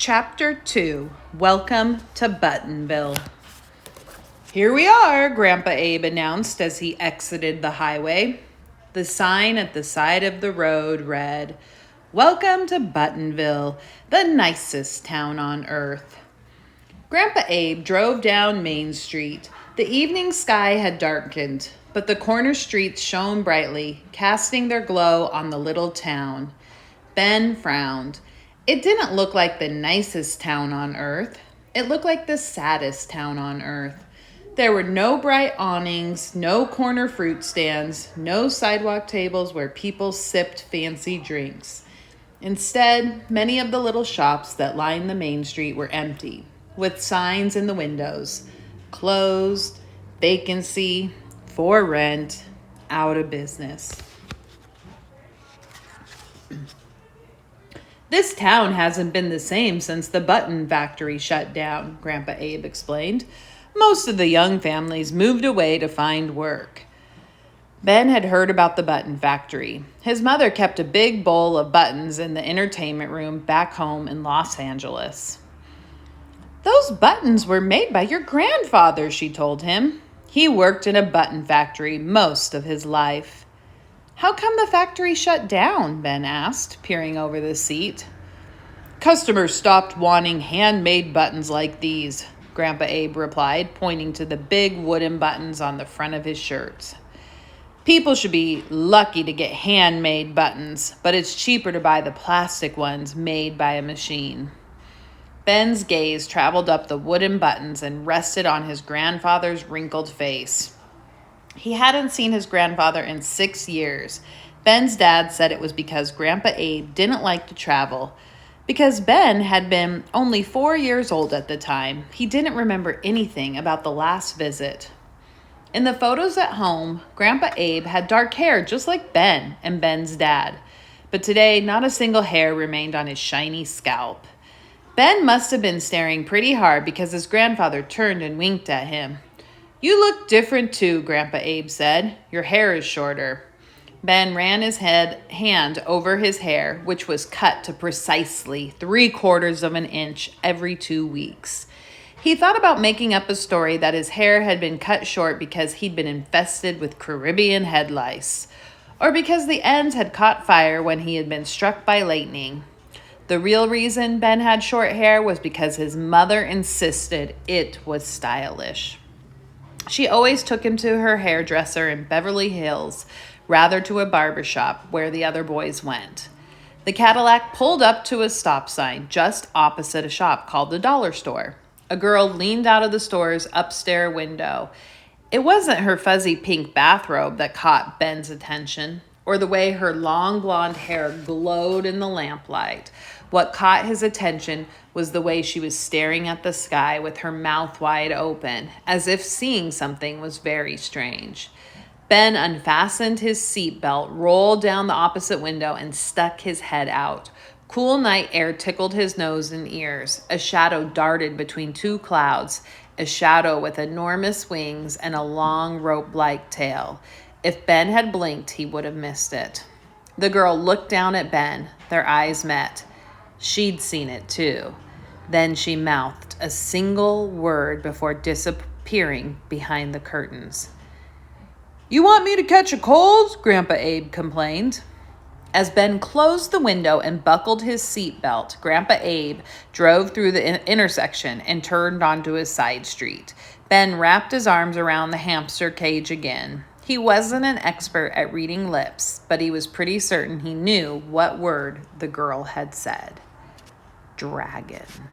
Chapter 2, Welcome to Buttonville. Here we are, Grandpa Abe announced as he exited the highway. The sign at the side of the road read, Welcome to Buttonville, the nicest town on earth. Grandpa Abe drove down Main Street. The evening sky had darkened, but the corner streets shone brightly, casting their glow on the little town. Ben frowned. It didn't look like the nicest town on earth. It looked like the saddest town on earth. There were no bright awnings, no corner fruit stands, no sidewalk tables where people sipped fancy drinks. Instead, many of the little shops that lined the main street were empty, with signs in the windows. Closed, vacancy, for rent, out of business. This town hasn't been the same since the button factory shut down, Grandpa Abe explained. Most of the young families moved away to find work. Ben had heard about the button factory. His mother kept a big bowl of buttons in the entertainment room back home in Los Angeles. Those buttons were made by your grandfather, she told him. He worked in a button factory most of his life. How come the factory shut down? Ben asked, peering over the seat. Customers stopped wanting handmade buttons like these, Grandpa Abe replied, pointing to the big wooden buttons on the front of his shirts. People should be lucky to get handmade buttons, but it's cheaper to buy the plastic ones made by a machine. Ben's gaze traveled up the wooden buttons and rested on his grandfather's wrinkled face. He hadn't seen his grandfather in 6 years. Ben's dad said it was because Grandpa Abe didn't like to travel. Because Ben had been only 4 years old at the time, he didn't remember anything about the last visit. In the photos at home, Grandpa Abe had dark hair just like Ben and Ben's dad. But today, not a single hair remained on his shiny scalp. Ben must have been staring pretty hard because his grandfather turned and winked at him. You look different too, Grandpa Abe said. Your hair is shorter. Ben ran his hand over his hair, which was cut to precisely 3/4 of an inch every 2 weeks. He thought about making up a story that his hair had been cut short because he'd been infested with Caribbean head lice, or because the ends had caught fire when he had been struck by lightning. The real reason Ben had short hair was because his mother insisted it was stylish. She always took him to her hairdresser in Beverly Hills, rather to a barbershop where the other boys went. The Cadillac pulled up to a stop sign just opposite a shop called the Dollar Store. A girl leaned out of the store's upstairs window. It wasn't her fuzzy pink bathrobe that caught Ben's attention, or the way her long blonde hair glowed in the lamplight. What caught his attention was the way she was staring at the sky with her mouth wide open, as if seeing something was very strange. Ben unfastened his seatbelt, rolled down the opposite window, and stuck his head out. Cool night air tickled his nose and ears. A shadow darted between two clouds, a shadow with enormous wings and a long rope-like tail. If Ben had blinked, he would have missed it. The girl looked down at Ben. Their eyes met. She'd seen it too. Then she mouthed a single word before disappearing behind the curtains. You want me to catch a cold? Grandpa Abe complained. As Ben closed the window and buckled his seatbelt, Grandpa Abe drove through the intersection and turned onto his side street. Ben wrapped his arms around the hamster cage again. He wasn't an expert at reading lips, but he was pretty certain he knew what word the girl had said. Dragon.